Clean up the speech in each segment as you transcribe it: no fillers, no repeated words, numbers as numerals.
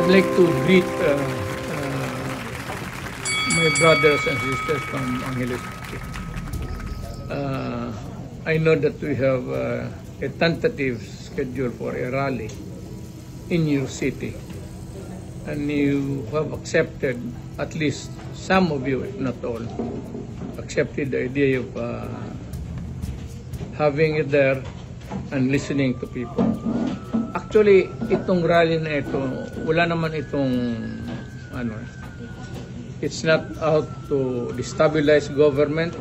I'd like to greet my brothers and sisters from Angeles. I know that we have a tentative schedule for a rally in your city, and you have accepted, at least some of you, if not all, accepted the idea of having it there and listening to people. Actually, itong rally na ito, wala naman itong it's not out to destabilize government.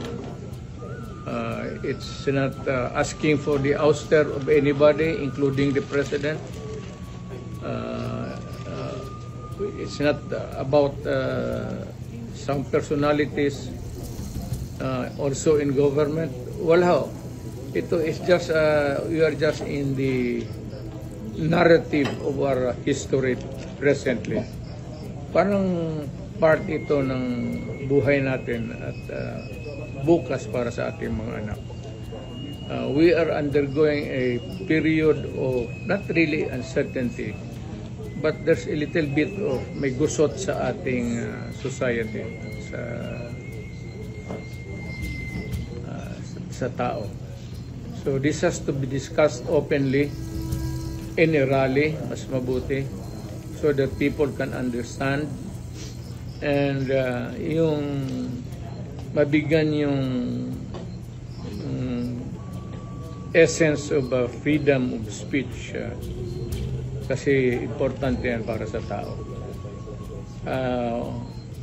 It's not asking for the ouster of anybody, including the president. It's not about some personalities also in government. Wala. Ito is just, we are just in the narrative of our history presently. Parang part ito ng buhay natin at bukas para sa ating mga anak. We are undergoing a period of not really uncertainty, but there's a little bit of may gusot sa ating society, sa tao. So this has to be discussed openly in a rally, mas mabuti, so that people can understand and yung mabigyan yung essence of freedom of speech, kasi importante yan para sa tao.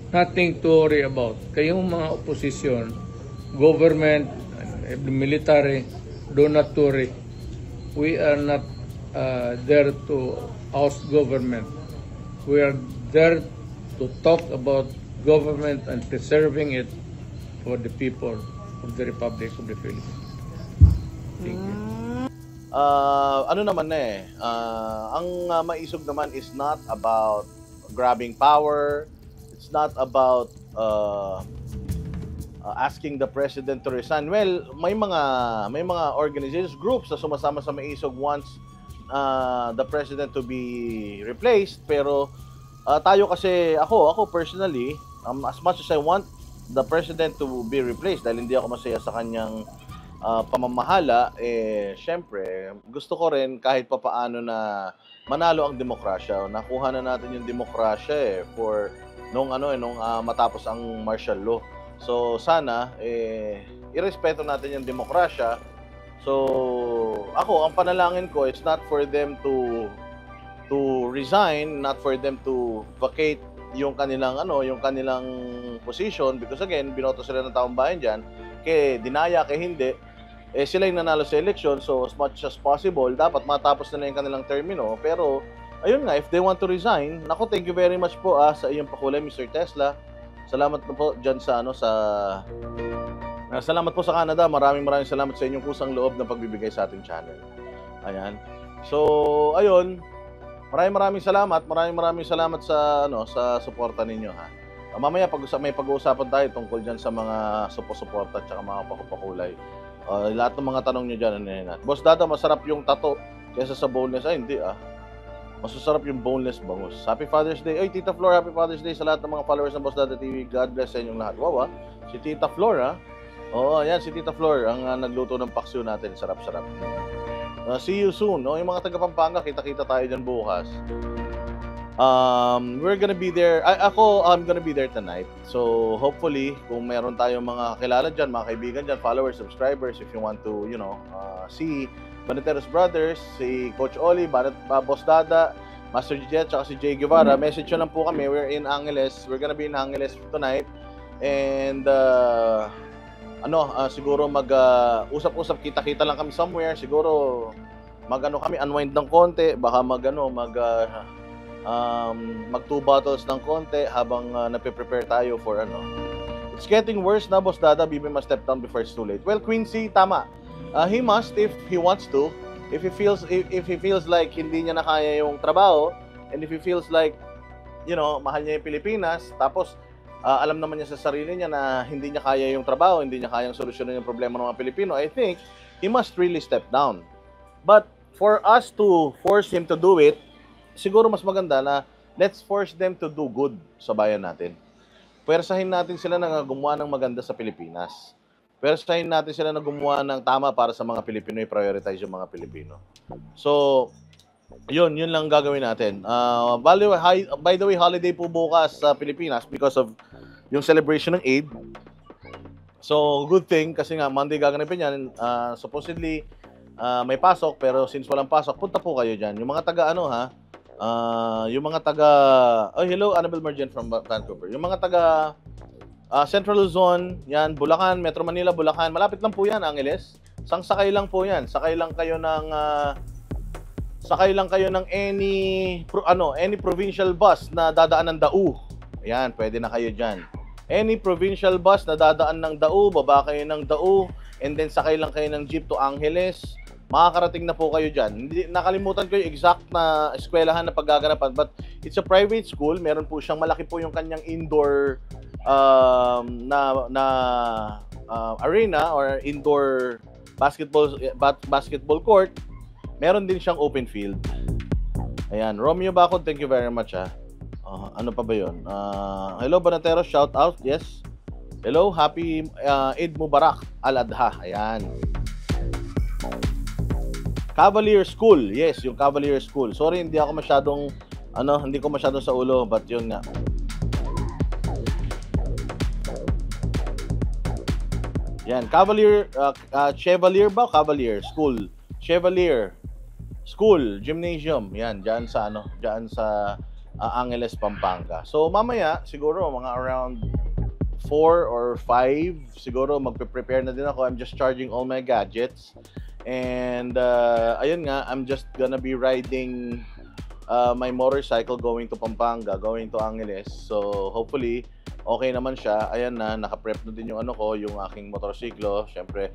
Nothing to worry about. Kayong mga opposition, government, military, do not worry. We are not there to oust government. We are there to talk about government and preserving it for the people of the Republic of the Philippines. Thank you. Ano naman ang maisog naman is not about grabbing power. It's not about asking the president to resign. Well, may mga organizations, groups na sumasama sa maisog wants the president to be replaced, pero tayo kasi, ako personally, as much as I want the president to be replaced dahil hindi ako masaya sa kanyang pamamahala, syempre gusto ko rin kahit papaano na manalo ang demokrasya. Nakuha na natin yung demokrasya for nung matapos ang martial law. So sana irespeto natin yung demokrasya. So ako, ang panalangin ko, it's not for them to resign, not for them to vacate yung kanilang position, because again, binoto sila ng taong bayan diyan, kay dinaya kay hindi, sila yung nanalo sa election. So as much as possible, dapat matapos na yung kanilang termino. Pero ayun nga, if they want to resign, nako, thank you very much po sa iyong pakulay, Mr. Tesla. Salamat na po dyan salamat po sa Canada. Maraming salamat sa inyong kusang loob na pagbibigay sa ating channel. Ayan. So, ayun. Maraming salamat. Maraming salamat sa suporta ninyo, ha. Mamaya may pag-uusapan tayo tungkol dyan sa mga suporta at saka mga pakupakulay. Lahat ng mga tanong nyo dyan, Boss Dada, masarap yung tato kaysa sa boneless. Ay, hindi, Masasarap yung boneless bangus. Happy Father's Day. Ay, Tita Flor, Happy Father's Day sa lahat ng mga followers ng Boss Dada TV. God bless sa inyong lahat. Wow, si Tita Flor, Oo, ayan, si Tita Flor ang nagluto ng paksiw natin. Sarap-sarap. See you soon. Yung mga taga Pampanga, kita-kita tayo dyan bukas. We're gonna be there. I'm gonna be there tonight. So, hopefully, kung meron tayong mga kilala dyan, mga kaibigan dyan, followers, subscribers, if you want to, see Baneteros Brothers, si Coach Oli, Boss Dada, Master Jet, tsaka si Jay Guevara, message nyo lang po kami. We're in Angeles. We're gonna be in Angeles tonight. And, siguro usap-usap, kita-kita lang kami somewhere. Siguro, kami, unwind ng konti. Baka mag 2 bottles ng konti habang nape-prepare tayo for It's getting worse na, Boss Dada. Bibi must step down before it's too late. Well, Quincy, tama. He must if he wants to. If he feels like hindi niya na kaya yung trabaho, and if he feels like, mahal niya yung Pilipinas, tapos alam naman niya sa sarili niya na hindi niya kaya yung trabaho, hindi niya kayang solusyonan yung problema ng mga Pilipino, I think he must really step down. But for us to force him to do it, siguro mas maganda na let's force them to do good sa bayan natin. Pwersahin natin sila na gumawa ng maganda sa Pilipinas. Pwersahin natin sila na gumawa ng tama para sa mga Pilipino, i-prioritize yung mga Pilipino. So, yun lang gagawin natin. By the way, holiday po bukas sa Pilipinas because of yung celebration ng Eid. So, good thing kasi nga Monday gaganapin yan. Supposedly, may pasok pero since walang pasok, punta po kayo dyan. Yung mga taga hello, Annabelle Margen from Vancouver. Yung mga taga Central Luzon, yan, Bulacan, Metro Manila, Bulacan, malapit lang po yan, Angeles. Sakay lang po yan. Sakay lang kayo ng any provincial bus na dadaan ng Dau. Ayan, pwede na kayo dyan. Any provincial bus na dadaan ng Dau, baba kayo ng Dau, and then sakay lang kayo ng jeep to Angeles. Makakarating na po kayo dyan. Hindi, nakalimutan ko yung exact na eskwelahan na paggaganapan, but it's a private school. Meron po siyang malaki po yung kanyang indoor arena or indoor basketball court. Meron din siyang open field. Ayan, Romeo Bacon, thank you very much. Ano pa ba yun? Hello, Banatero, shout out. Yes. Hello, happy Eid Mubarak, Al-Adha. Ayan. Cavalier School. Yes, yung Cavalier School. Sorry, hindi ko masyadong sa ulo, but yun nga. Yan, Chevalier ba? Cavalier School. Chevalier School, Gymnasium. Yan, diyan sa Angeles, Pampanga. So mamaya siguro mga around 4 or 5 siguro magpe-prepare na din ako. I'm just charging all my gadgets. And ayun nga, I'm just gonna be riding my motorcycle going to Pampanga, going to Angeles. So hopefully okay naman siya. Ayan na, naka-prep na din yung yung aking motorsiklo. Syempre,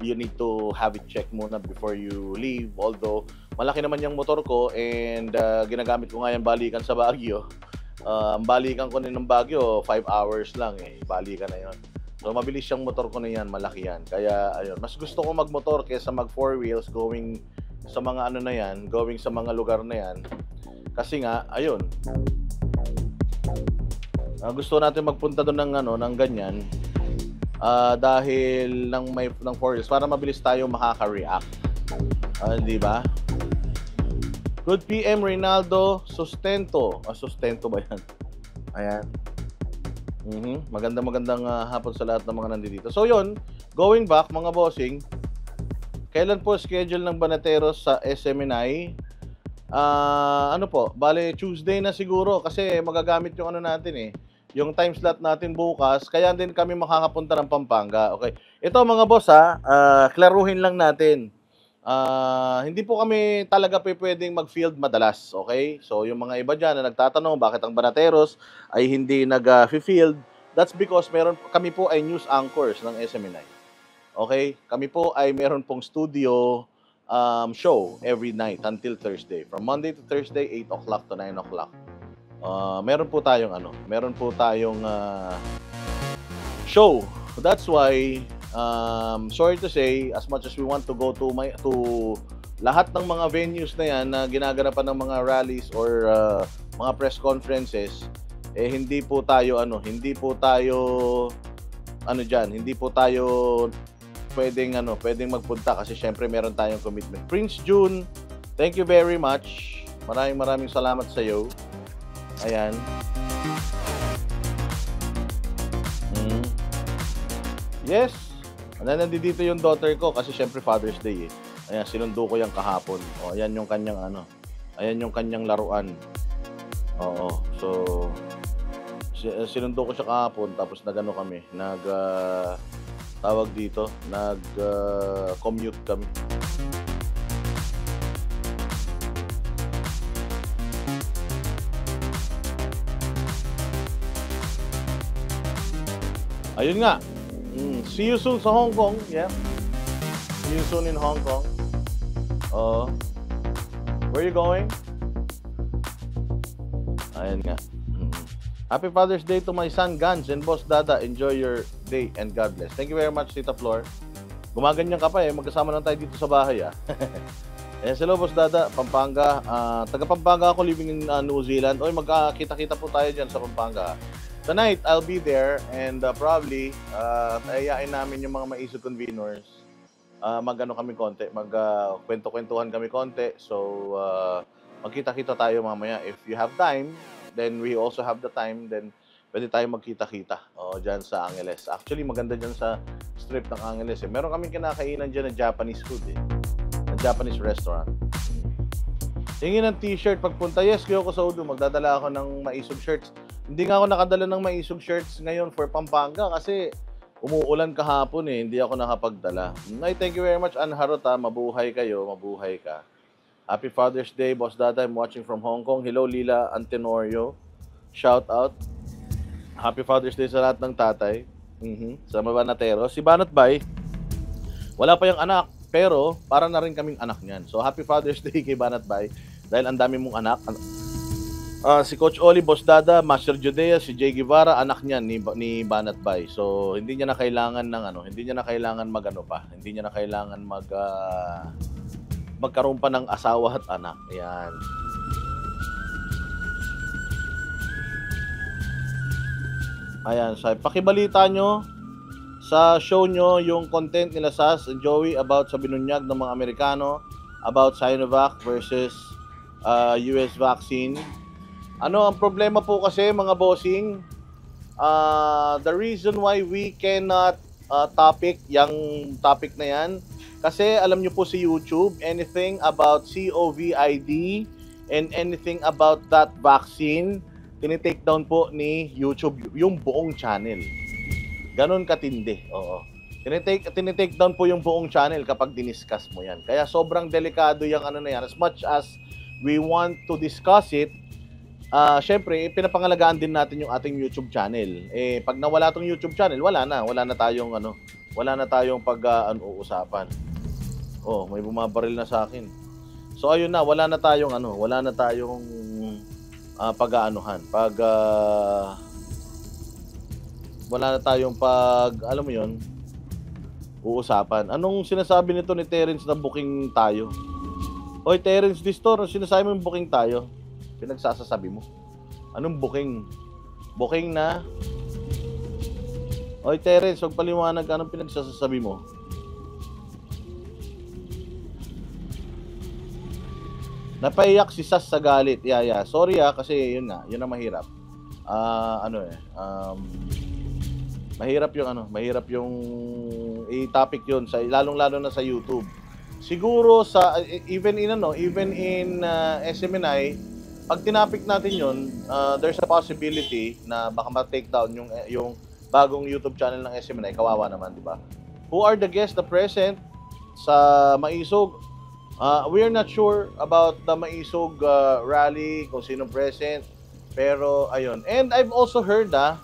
you need to have it checked muna before you leave. Although malaki naman yung motor ko and ginagamit ko nga yung balikan sa Baguio. Ang balikan ko din ng Baguio 5 hours lang balikan na yun. So, mabilis siyang motor ko na yan, malaki yan. Kaya, ayun, mas gusto ko magmotor kaysa mag 4 wheels going sa mga going sa mga lugar na yan. Kasi nga, ayun, gusto natin magpunta doon ng ganyan dahil ng 4 wheels para mabilis tayo makaka-react. Di ba? Good PM, Reynaldo Sustento. Sustento ba yan? Ayan. Magandang hapon sa lahat ng mga nandito. So yun, going back mga bossing, kailan po schedule ng Banateros sa SMNI? Bale Tuesday na siguro kasi magagamit yung natin yung time slot natin bukas, kaya din kami makakapunta ng Pampanga. Okay. Ito mga boss klaruhin lang natin. Hindi po kami talaga pwedeng mag-field madalas, okay? So yung mga iba dyan na nagtatanong bakit ang Banateros ay hindi nag-field, that's because kami po ay news anchors ng SMNI. Okay? Kami po ay meron pong studio show every night until Thursday. From Monday to Thursday, 8 o'clock to 9 o'clock. Meron po tayong show. That's why sorry to say, as much as we want to go to lahat ng mga venues na yan na ginaganapan ng mga rallies or mga press conferences, hindi po tayo pwedeng magpunta kasi syempre meron tayong commitment. Prince June, thank you very much. Maraming salamat sa iyo. Ayan. Yes. Nandito yung daughter ko kasi syempre Father's Day Ayan, sinundo ko yan kahapon. Ayan yung kanyang laruan. Oo. So sinundo ko siya kahapon tapos nagano kami, tawag dito, commute kami. Ayun nga. See you soon sa Hong Kong. Yeah. See you soon in Hong Kong. Where are you going? Ayun nga. Happy Father's Day to my son Gans and Boss Dada. Enjoy your day and God bless. Thank you very much, Tita Flor. Gumaganyan ka pa magkasama lang tayo dito sa bahay Ayan, hello, Boss Dada, Pampanga. Taga Pampanga ako, living in New Zealand. Oy, magkakita-kita po tayo dyan sa Pampanga. Tonight, I'll be there and probably ayayain namin yung mga maisog conveners. Mag-ano kami konti, kwento-kwentuhan kami konti. So, magkita-kita tayo mamaya. If you have time, then we also have the time, then pwede tayo magkita-kita dyan sa Angeles. Actually, maganda dyan sa strip ng Angeles. Meron kaming kinakainan dyan na Japanese food na Japanese restaurant. Hingin ng t-shirt pagpunta. Yes, Kyoko Sodo, magdadala ako ng maisog shirts. Hindi nga ako nakadala ng maisog shirts ngayon for Pampanga kasi umuulan kahapon hindi ako nakapagdala. Ay, thank you very much, Anharot. Mabuhay kayo, mabuhay ka. Happy Father's Day, Boss Dada. I'm watching from Hong Kong. Hello, Lila Antenorio. Shout out. Happy Father's Day sa lahat ng tatay. Sa mga Banatero. Si Banat Bay, wala pa yung anak, pero para na rin kaming anak niyan. So, Happy Father's Day kay Banat Bay. Dahil ang dami mong anak. Si Coach Oli, Boss Dada, Master Judea, si Jay Guevara, anak niyan ni Banat Bay. So, hindi niya na kailangan ng hindi niya na kailangan hindi niya na kailangan magkaroon pa ng asawa at anak. Ayan. Ayan, so pakibalita nyo sa show nyo yung content nila Sas and Joey about sa binunyag ng mga Amerikano, about Sinovac versus US vaccine. Ano ang problema po kasi mga bossing? The reason why we cannot yung topic na yan, kasi alam nyo po si YouTube, anything about COVID and anything about that vaccine, tinitake down po ni YouTube yung buong channel. Ganon katindi. Oo. Tinitake down po yung buong channel kapag diniscuss mo yan. Kaya sobrang delikado yung ano na yan. As much as we want to discuss it, syempre, pinapangalagaan din natin yung ating YouTube channel. Pag nawala tong YouTube channel, wala na tayong pag-uusapan. Oh, may bumabaril na sa akin. So ayun na, wala na tayong alam mo yun, uusapan. Anong sinasabi nito ni Terence na booking tayo? Oy, Terence Distor, sinasabi mo yung booking tayo? Pinagsasasabi mo. Anong booking? Booking na? Oy, Terence, huwag paliwanag. Anong pinagsasasabi mo? Napaiyak si Sas sa galit. Yeah. Sorry kasi yun ang mahirap. Mahirap yung i-topic yun sa lalong-lalo na sa YouTube. Siguro sa even in SMNI, pag tinapik natin yun, there's a possibility na baka ma-take down yung bagong YouTube channel ng SMNI. Kawawa naman, di ba? Who are the guests na present sa Maisog? We are not sure about the Maisog rally, kung sino present. Pero ayun. And I've also heard na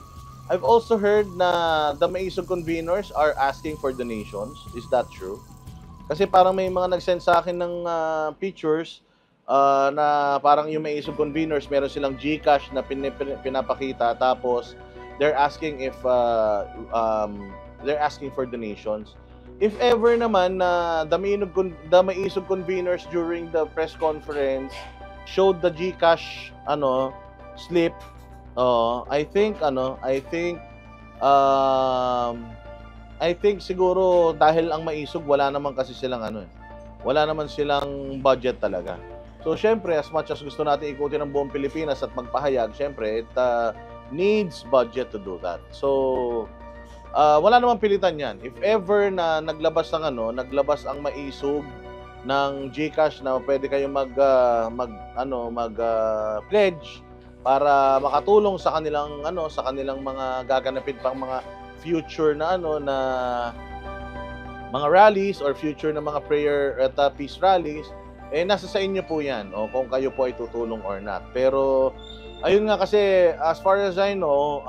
the Maisog conveners are asking for donations. Is that true? Kasi parang may mga nag-send sa akin ng pictures na parang yung Maisog conveners, meron silang GCash na pinapakita, tapos they're asking for donations. If ever naman na the Maisog conveners during the press conference showed the GCash slip, I think siguro dahil ang Maisog wala naman silang budget talaga. So syempre, as much as gusto natin ikutin ang buong Pilipinas at magpahayag, syempre it needs budget to do that. So wala namang pilitan yan. If ever na naglabas ang Maisog ng GCash na pwede kayong pledge para makatulong sa kanilang mga gaganapin pang mga future na mga rallies or future na mga prayer at peace rallies, nasa sa inyo po yan kung kayo po ay tutulong or not. Pero ayun nga, kasi as far as I know,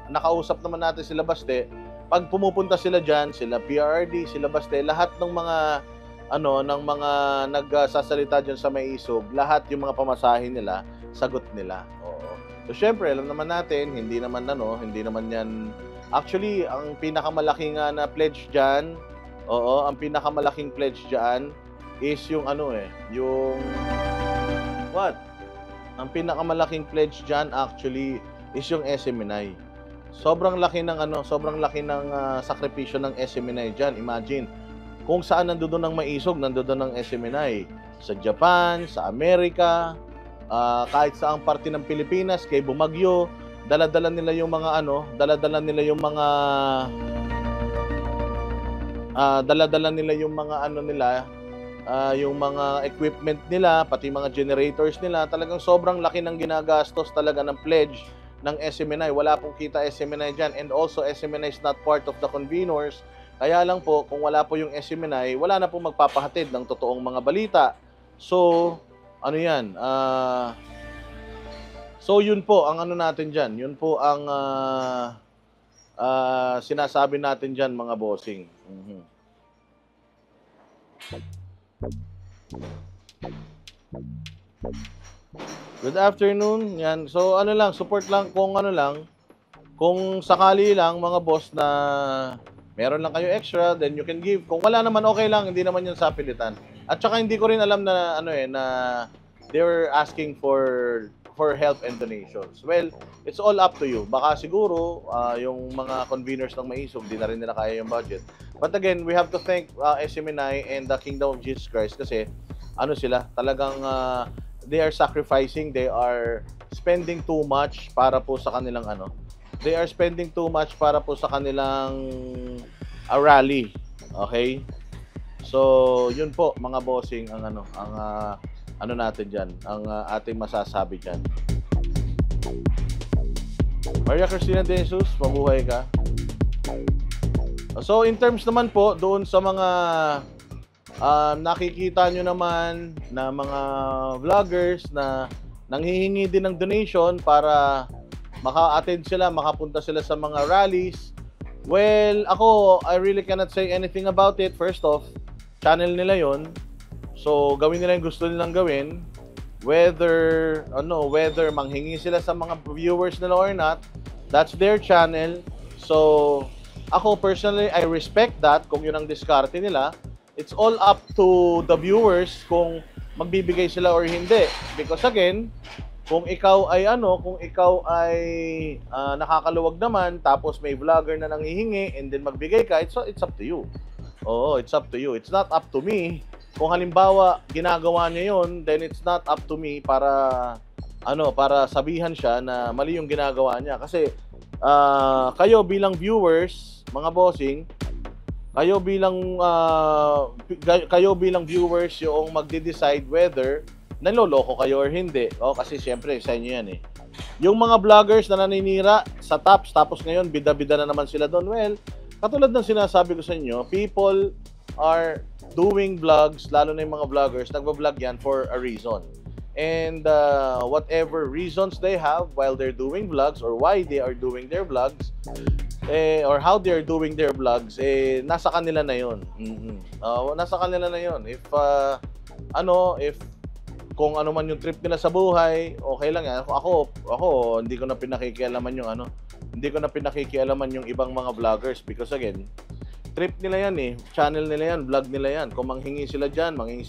nakausap naman natin sila Baste. Pag pumupunta sila diyan, sila PRD, sila Baste, lahat ng mga nagsasalita diyan sa Maisog, lahat yung mga pamasahe nila, sagot nila. Oo. So syempre, alam naman natin, hindi naman yan. Actually, ang pinakamalaking na pledge diyan, ang pinakamalaking pledge diyan is yung ano yung what? Ang pinakamalaking pledge diyan actually is yung SMNI. Sobrang laki ng sakripisyo ng SMNI diyan. Imagine kung saan nandoon ang maisog, nandoon ang SMNI. Sa Japan, sa Amerika, kahit saang parte ng Pilipinas, kay bumagyo, dala-dala nila yung mga yung mga equipment nila, pati mga generators nila. Talagang sobrang laki ng ginagastos talaga ng pledge ng SMNI. Wala pong kita SMNI dyan. And also, SMNI is not part of the conveners. Kaya lang po, kung wala po yung SMNI, wala na po magpapahatid ng totoong mga balita. So, ano yan? So, yun po ang ano natin dyan. Yun po ang sinasabi natin dyan, mga bossing. Good afternoon. Yan. So, ano lang, support lang kung ano lang. Kung sakali lang, mga boss, na meron lang kayo extra, then you can give. Kung wala naman, okay lang. Hindi naman yun sa pilitan. At saka hindi ko rin alam na na they were asking for help and donations. Well, it's all up to you. Baka siguro yung mga conveners ng Maisog, di na rin nila kaya yung budget. But again, we have to thank SMNI and the Kingdom of Jesus Christ kasi ano sila, talagang they are sacrificing, they are spending too much para po sa kanilang They are spending too much para po sa kanilang rally. Okay? So, yun po mga bossing ang ano natin diyan, ang ating masasabi diyan. Maria Cristina De Jesus, mabuhay ka. So, in terms naman po doon sa mga nakikita nyo naman na mga vloggers na nanghihingi din ng donation para maka-attend sila, makapunta sila sa mga rallies. Well, ako, I really cannot say anything about it. First off, channel nila yon. So, gawin nila yung gusto nilang gawin. Whether manghingi sila sa mga viewers nila or not, that's their channel. So, ako personally, I respect that kung yun ang diskarte nila. It's all up to the viewers kung magbibigay sila or hindi. Because again, kung ikaw ay nakakaluwag naman, tapos may vlogger na nanghihingi and then magbigay ka, it's up to you. Oo, it's up to you. It's not up to me. Kung halimbawa ginagawa niya yun, then it's not up to me para sabihan siya na mali yung ginagawa niya. Kasi kayo bilang viewers, mga bossing, kayo bilang viewers yung magde-decide whether naloloko kayo or hindi. Kasi siyempre sa inyo yan eh. Yung mga vloggers na naninira sa tops, tapos ngayon bida-bida na naman sila doon. Well, katulad ng sinasabi ko sa inyo, people are doing vlogs, lalo na yung mga vloggers, nagbablog yan for a reason. And whatever reasons they have while they're doing vlogs or why they are doing their vlogs, or how they are doing their vlogs, nasa kanila na yun. Nasa kanila na yun. If kung ano man yung trip nila sa buhay, okay lang yan. Ako hindi ko na pinakikialaman yung ibang mga vloggers because again, trip nila yan eh, channel nila yan, vlog nila yan. Kung manghingi sila diyan, manghingi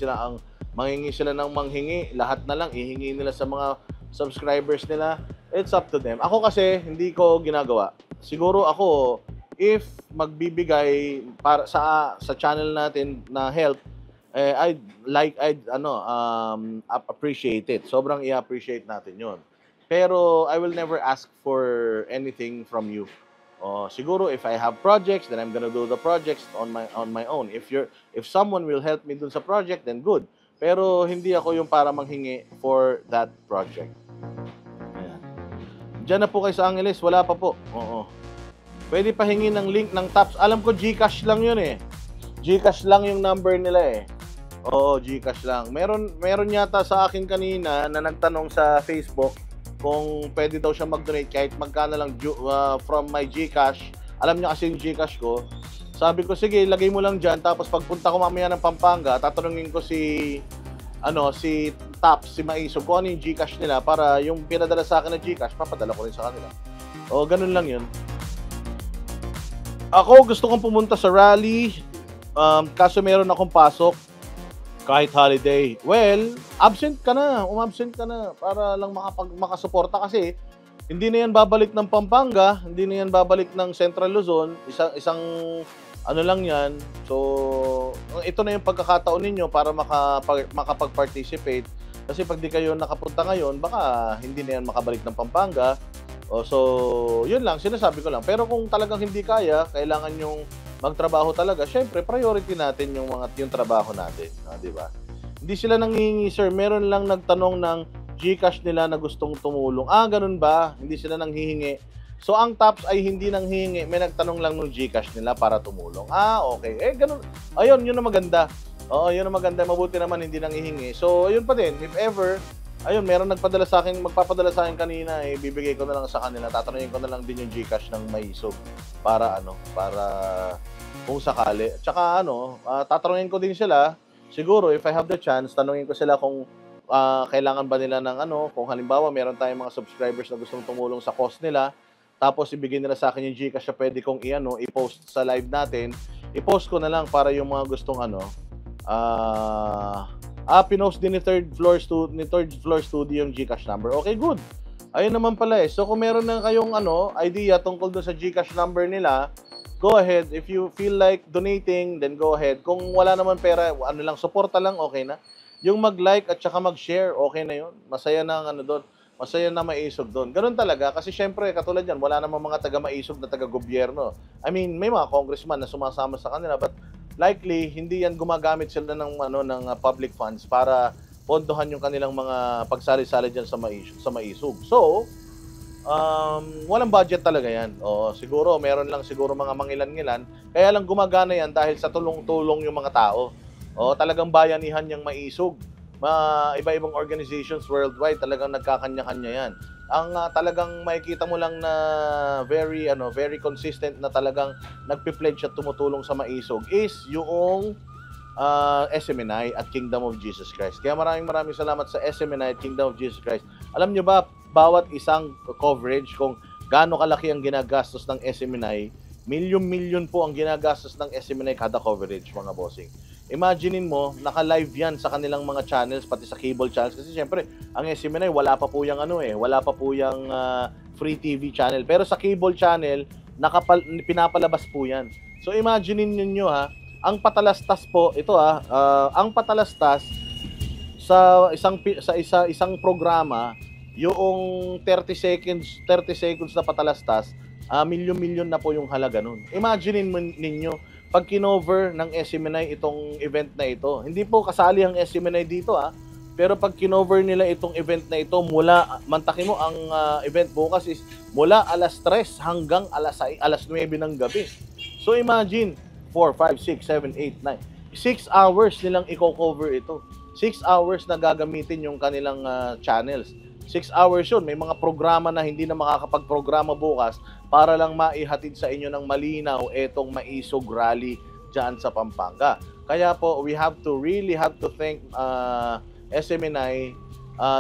sila ng manghingi, lahat na lang ihingi nila sa mga subscribers nila. It's up to them. Ako kasi hindi ko ginagawa. Siguro ako, if magbibigay para sa channel natin na help, I'd appreciate it. Sobrang i-appreciate natin 'yon. Pero I will never ask for anything from you. Siguro if I have projects, then I'm gonna do the projects on my own. If someone will help me dun sa project, then good. Pero hindi ako yung para manghingi for that project. Ayan. Diyan na po kayo sa Angeles, wala pa po. Pwede pa hingi ng link ng Taps. Alam ko GCash lang yun eh. GCash lang yung number nila eh. GCash lang. Meron yata sa akin kanina na nagtanong sa Facebook kung pwede daw siya mag-donate kahit magkano lang from my GCash. Alam niya kasi yung GCash ko. Sabi ko, sige, lagay mo lang dyan. Tapos pagpunta ko mamaya ng Pampanga, tatanungin ko si Taps, si Maisog, kung ano yung GCash nila para yung pinadala sa akin na GCash, papadala ko rin sa kanila. Ganun lang yun. Ako, gusto kong pumunta sa rally. Kaso meron akong pasok. Kahit holiday. Well, absent ka na. Umabsent ka na para lang makasuporta kasi hindi na yan babalik ng Pampanga, hindi na yan babalik ng Central Luzon. Isang ano lang yan. So, ito na yung pagkakataon ninyo para makapag-participate. Kasi pag di kayo nakapunta ngayon, baka hindi na yan makabalik ng Pampanga. So, yun lang, sinasabi ko lang. Pero kung talagang hindi kaya, kailangan yung magtrabaho talaga, syempre priority natin yung trabaho natin, di ba? Hindi sila nanghihingi, sir. Meron lang nagtanong ng GCash nila na gustong tumulong. Ganun ba? Hindi sila nanghihingi. So ang TAPS ay hindi nanghihingi, may nagtanong lang ng GCash nila para tumulong. Okay. Ganun. Ayun, yun ang maganda. Oo, yun ang maganda. Mabuti naman hindi nanghihingi. So, ayun pa din. If ever, ayun, meron magpapadala sa akin kanina, bibigay ko na lang sa kanila. Tatanungin ko na lang din yung GCash ng Maisog para kung sakali. Tsaka tatanungin ko din sila, siguro if I have the chance, tanungin ko sila kung kailangan ba nila ng kung halimbawa meron tayong mga subscribers na gustong tumulong sa cost nila, tapos ibigay nila sa akin yung GCash na pwede kong i-post sa live natin, i-post ko na lang para yung mga gustong pinost din ni third floor studio yung GCash number. Okay, good. Ayun naman pala So kung meron na kayong idea tungkol doon sa GCash number nila, go ahead. If you feel like donating, then go ahead. Kung wala naman pera, suporta lang, okay na. Yung mag-like at saka mag-share, okay na yun. Masaya na doon. Masaya na Maisog doon. Ganun talaga kasi syempre katulad yan, wala namang mga taga-Maisog na taga-gobyerno. I mean, may mga congressman na sumasama sa kanila, but likely hindi yan gumagamit sila ng public funds para pondohan yung kanilang mga pagsali-sali diyan sa Maisog. So, walang budget talaga yan. Siguro meron lang siguro mga mangilan-ngilan, kaya lang gumagana yan dahil sa tulong-tulong yung mga tao. Talagang bayanihan yung Maisog. Iba-ibang organizations worldwide talagang nagkakanya-kanya yan. Ang talagang makikita mo lang na very consistent na talagang nagpi-pledge at tumutulong sa Maisog is yung SMNI at Kingdom of Jesus Christ. Kaya maraming salamat sa SMNI at Kingdom of Jesus Christ. Alam nyo ba, bawat isang coverage, kung gaano kalaki ang ginagastos ng SMNI, milyon po ang ginagastos ng SMNI kada coverage, mga bossing. Imaginein mo, naka-live yan sa kanilang mga channels, pati sa cable channels. Kasi syempre, ang SMNI, wala pa po yung wala pa po yung free TV channel. Pero sa cable channel, pinapalabas po yan. So imaginein niyo ang patalastas po, ang patalastas sa isang programa, yung 30 seconds na patalastas, milyon-milyon na po yung halaga nun. Imaginein ninyo, pag kinover ng SMNI itong event na ito, hindi po kasali ang SMNI dito pero pag kinover nila itong event na ito mantakin mo ang event bukas is mula alas 3 hanggang alas 9 ng gabi. So imagine, 4, 5, 6, 7, 8, 9. 6 hours nilang i-cover ito. 6 hours na gagamitin yung kanilang channels. 6 hours yun. May mga programa na hindi na makakapag-programa bukas para lang maihatid sa inyo ng malinaw etong Maisog Rally dyan sa Pampanga. Kaya po, we really have to thank SMNI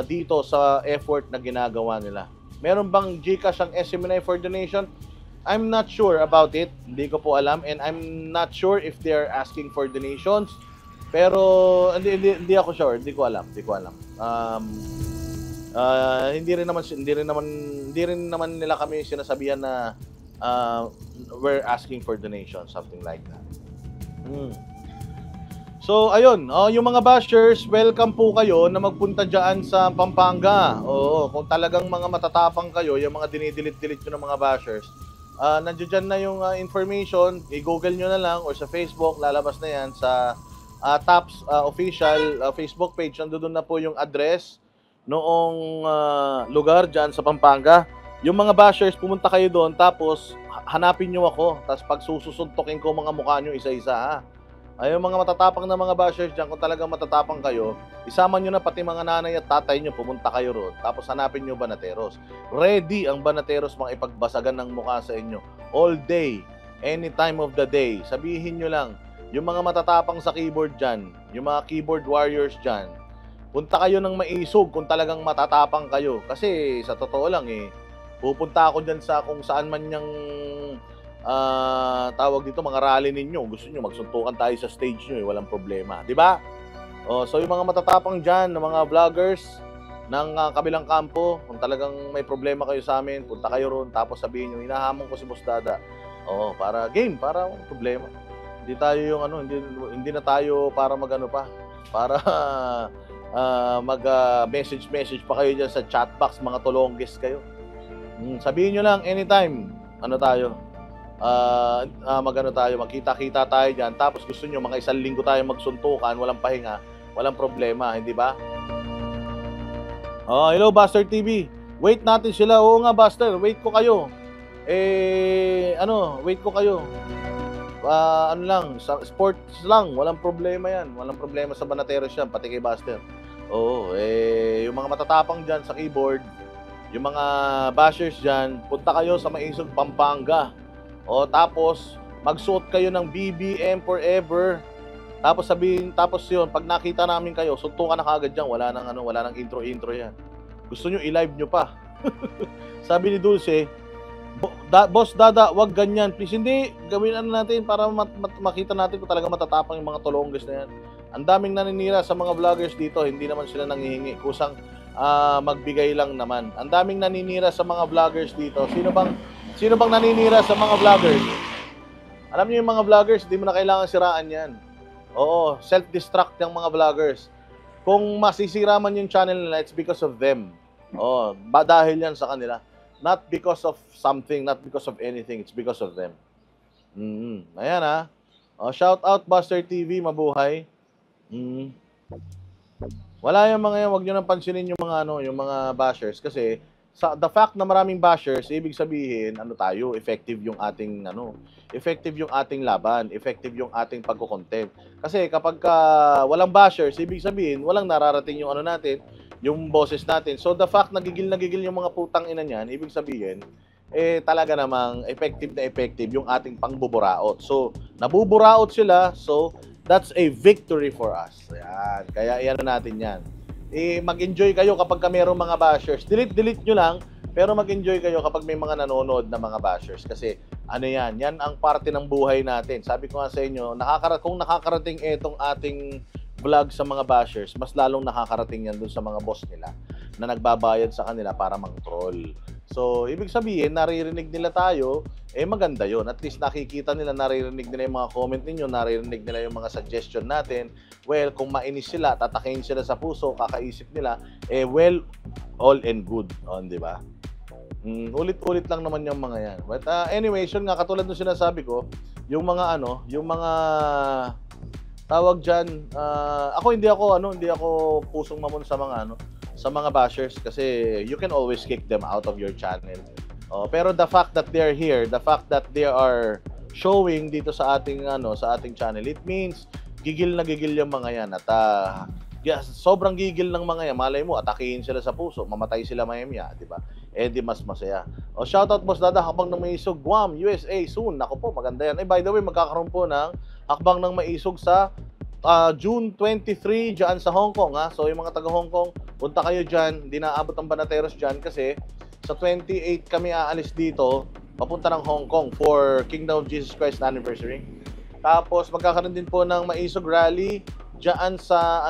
dito sa effort na ginagawa nila. Meron bang GCash ang SMNI for donation? I'm not sure about it. Hindi ko po alam. And I'm not sure if they're asking for donations. Pero hindi ako sure. Hindi ko alam. Hindi rin naman nila kami sinasabihan na we're asking for donations, something like that. So ayun, yung mga bashers, welcome po kayo na magpunta diyan sa Pampanga. Kung talagang mga matatapang kayo, yung mga dinidelete ng mga bashers, nandiyan na yung information, i-google nyo na lang or sa Facebook, lalabas na yan sa TAPS official Facebook page. Nandoon na po yung address noong lugar dyan sa Pampanga. Yung mga bashers, pumunta kayo doon, tapos hanapin nyo ako, tapos pag susuntukin ko mga mukha nyo isa-isa Yung mga matatapang na mga bashers dyan, kung talagang matatapang kayo, isama nyo na pati mga nanay at tatay nyo, pumunta kayo roon, tapos hanapin nyo Banateros. Ready ang Banateros mga ipagbasagan ng mukha sa inyo. All day, any time of the day. Sabihin nyo lang, yung mga matatapang sa keyboard dyan, yung mga keyboard warriors dyan, punta kayo ng Maisog kung talagang matatapang kayo. Kasi sa totoo lang pupunta ako dyan sa kung saan man yung tawag dito, mga rally ninyo. Gusto nyo, magsuntukan tayo sa stage nyo walang problema. Di ba? So yung mga matatapang dyan, ng mga vloggers ng kabilang kampo, kung talagang may problema kayo sa amin, punta kayo ron, tapos sabihin nyo, hinahamon ko si Boss Dada. Para game, para walang problema. Hindi tayo yung hindi na tayo para magano pa, para mag-message pa kayo dyan sa chat box, mga tulonggis kayo. Sabihin nyo lang anytime, magkita-kita tayo dyan, tapos gusto nyo mga 1 linggo tayo magsuntukan, walang pahinga, walang problema, hindi ba? Hello Buster TV. Wait natin sila. Oo nga Buster, wait ko kayo. Wait ko kayo. Sa sports lang, walang problema yan. Walang problema sa Banateros yan, pati kay Buster. Yung mga matatapang dyan sa keyboard, yung mga bashers dyan, punta kayo sa Maisog, Pampanga. Tapos, magsuot kayo ng BBM forever. Tapos yun, pag nakita namin kayo, suntukan na kagad dyan, wala nang intro yan. Gusto nyo, i-live nyo pa. Sabi ni Dulce, Boss Dada, wag ganyan. Please, hindi. Gawin natin para makita natin kung talaga matatapang yung mga tulonggis na yan. Ang daming naninira sa mga vloggers dito, hindi naman sila nanghihingi. Kusang magbigay lang naman. Ang daming naninira sa mga vloggers dito. Sino bang naninira sa mga vloggers? Alam niyo yung mga vloggers, hindi mo na kailangan siraan yan. Self-destruct yung mga vloggers. Kung masisira man yung channel nila, it's because of them. Dahil yan sa kanila. Not because of something, not because of anything, it's because of them. Ayan shout out Buster TV, mabuhay. Wala yung mga yan, wag nyo nang pansinin yung mga bashers kasi the fact na maraming bashers, ibig sabihin, effective yung ating laban, effective yung ating pagko-content. Kasi kapag walang bashers, ibig sabihin, walang nararating yung yung boses natin. So the fact na gigil yung mga putang ina niyan, ibig sabihin, talaga namang effective yung ating pangbuburaot. So, nabuburaot sila, so that's a victory for us. Ayan, kaya iyan natin yan. Mag-enjoy kayo kapag merong mga bashers. Delete nyo lang, pero mag-enjoy kayo kapag may mga nanonood na mga bashers. Kasi yan ang parte ng buhay natin. Sabi ko nga sa inyo, kung nakakarating itong ating vlog sa mga bashers, mas lalong nakakarating yan dun sa mga boss nila na nagbabayad sa kanila para mang-troll. So, ibig sabihin, naririnig nila tayo, maganda yon. At least nakikita nila, naririnig nila yung mga comment ninyo, naririnig nila yung mga suggestion natin. Well, kung mainis sila, tatakin sila sa puso, kakaisip nila, all and good. Di ba? Ulit-ulit lang naman yung mga yan. But anyways, yun nga, katulad nung sinasabi ko, yung mga tawag dyan, hindi ako pusong mamon sa mga bashers kasi you can always kick them out of your channel. Pero the fact that they're here, the fact that they are showing dito sa ating channel, it means gigil na gigil yung mga yan at sobrang gigil ng mga yan. Malay mo, atakihin sila sa puso, mamatay sila mayamya, di ba? Di mas masaya. Shoutout Boss Dada, Hakbang ng Maisog, Guam, USA, soon. Ako po, maganda yan. By the way, magkakaroon po ng Hakbang ng Maisog sa June 23 dyan sa Hong Kong. So yung mga taga Hong Kong, punta kayo dyan. Hindi na abot ang Banateros dyan kasi sa 28 kami aalis dito papunta ng Hong Kong for Kingdom of Jesus Christ anniversary. Tapos magkakaroon din po ng Maisog Rally dyan sa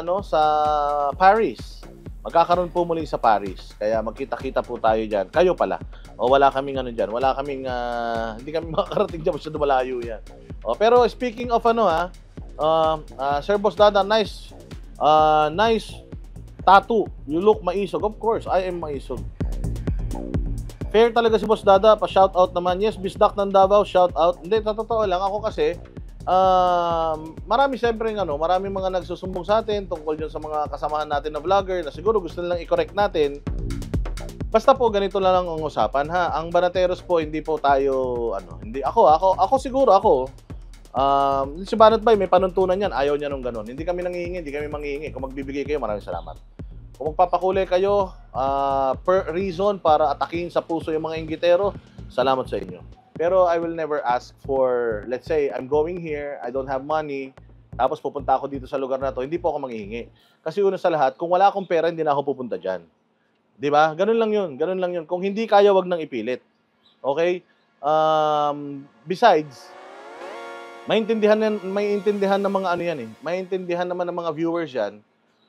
Paris. Magkakaroon po muli sa Paris. Kaya magkita-kita po tayo dyan. Kayo pala. Wala kaming dyan. Wala kaming hindi kami makakarating dyan, masyado malayo yan. Pero speaking of Sir Boss Dada, nice tattoo. You look maisog. Of course, I am maisog. Fair talaga si Boss Dada. Pa-shoutout naman. Yes, Bisdak ng Davao, shoutout. Hindi, totoo lang. Ako kasi, marami mga nagsusumbong sa atin tungkol dyan sa mga kasamahan natin na vlogger na siguro gusto nilang i-correct natin. Basta po, ganito lang ang usapan, ha. Ang Banateros po, hindi po tayo, si Banat Bay, may panuntunan yan. Ayaw niya nung ganun. Hindi kami nangihingi, hindi kami manghihingi. Kung magbibigay kayo, maraming salamat. Kung magpapakulay kayo, per reason para atakin sa puso yung mga inggitero, salamat sa inyo. Pero I will never ask for, let's say, I'm going here, I don't have money, tapos pupunta ako dito sa lugar na to, hindi po ako manghihingi. Kasi una sa lahat, kung wala akong pera, hindi na ako pupunta dyan. Di ba? Ganun lang yun. Kung hindi kaya, wag nang ipilit. Okay? Besides, Maintindihan ng mga ano yan eh. Maintindihan naman ng mga viewers yan.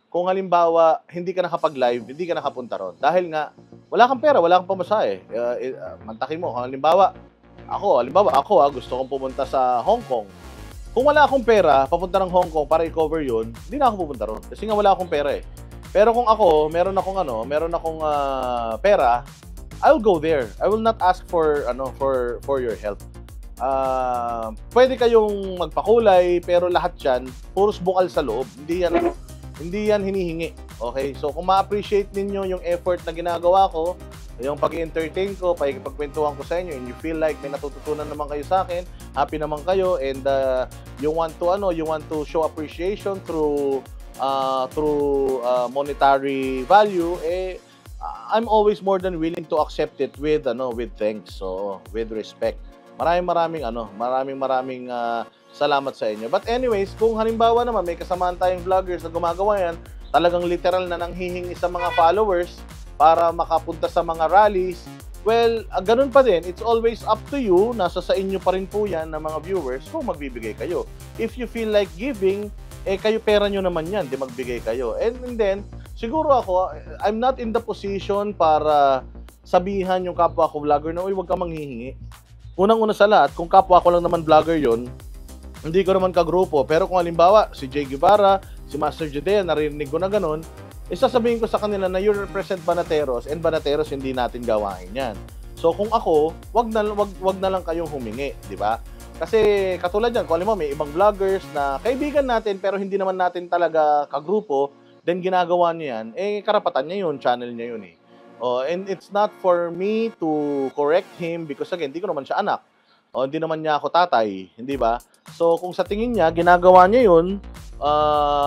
Kung halimbawa, hindi ka nakapag-live, hindi ka nakapunta ron. Dahil nga, wala kang pera, wala kang pamasahe. Mantakin mo. Halimbawa, ako gusto kong pumunta sa Hong Kong. Kung wala akong pera, papunta ng Hong Kong para i-cover yun, hindi na ako pupunta ron. Kasi nga wala akong pera eh. Pero kung ako, meron akong pera, I'll go there. I will not ask for your help. Pwede kayong magpakulay, pero lahat yan, puros bukal sa loob. Hindi yan hinihingi. Okay? So, kung ma-appreciate ninyo yung effort na ginagawa ko, yung pag-entertain ko, pagkwentuhan ko sa inyo, and you feel like may natututunan naman kayo sa akin, happy naman kayo, and you want to show appreciation through monetary value, I'm always more than willing to accept it with thanks. So, with respect. Maraming salamat sa inyo. But anyways, kung halimbawa naman may kasamaan tayong vloggers na gumagawa yan, talagang literal na nanghihingi sa mga followers para makapunta sa mga rallies, well, ganun pa din. It's always up to you. Nasa sa inyo pa rin po yan ng mga viewers kung magbibigay kayo. If you feel like giving, kayo pera nyo naman yan, di magbigay kayo. And then, siguro ako, I'm not in the position para sabihan yung kapwa ko vlogger na, uy, wag ka manghihingi. Unang-una sa lahat, kung kapwa ko lang naman vlogger yon, hindi ko naman kagrupo. Pero kung halimbawa, si Jay Guevara, si Master Judea, narinig ko na ganun, sasabihin ko sa kanila na you represent Banateros, and Banateros hindi natin gawain yan. So kung ako, wag na lang kayong humingi, di ba? Kasi katulad yan, kung alam mo, may ibang vloggers na kaibigan natin pero hindi naman natin talaga kagrupo, then ginagawa niya yan, karapatan niya yun, channel niya yun eh. And it's not for me to correct him because again, hindi ko naman siya anak. Hindi naman niya ako tatay, hindi ba? So kung sa tingin niya, ginagawa niya yun,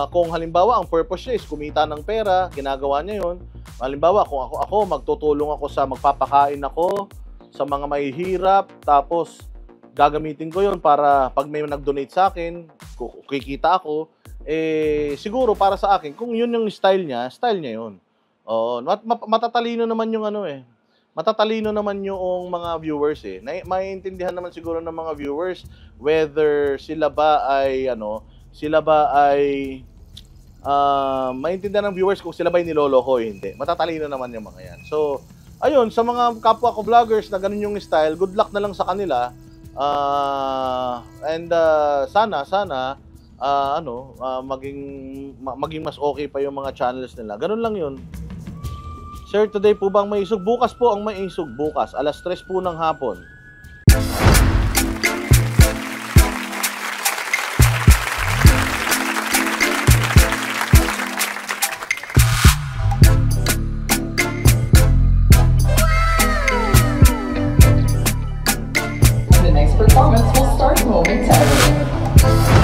kung halimbawa ang purpose niya is kumita ng pera, ginagawa niya yun. Halimbawa, kung ako magtutulong ako magpapakain ako sa mga mahihirap, tapos gagamitin ko yun para pag may nag-donate sa akin, kikita ako, siguro para sa akin, kung yun yung style niya yun. Matatalino naman yung matatalino naman yung mga viewers eh. Maiintindihan naman siguro ng mga viewers whether sila ba ay maintindihan ng viewers kung sila ba ay niloloko o hindi. Matatalino naman yung mga yan. So, ayun, sa mga kapwa ko vloggers na ganun yung style, good luck na lang sa kanila. Sana maging mas okay pa yung mga channels nila. Ganun lang yun. Sir, today po bang may isog? Bukas po ang may isog. Bukas, 3:00 po ng hapon. The next performance will start momentarily.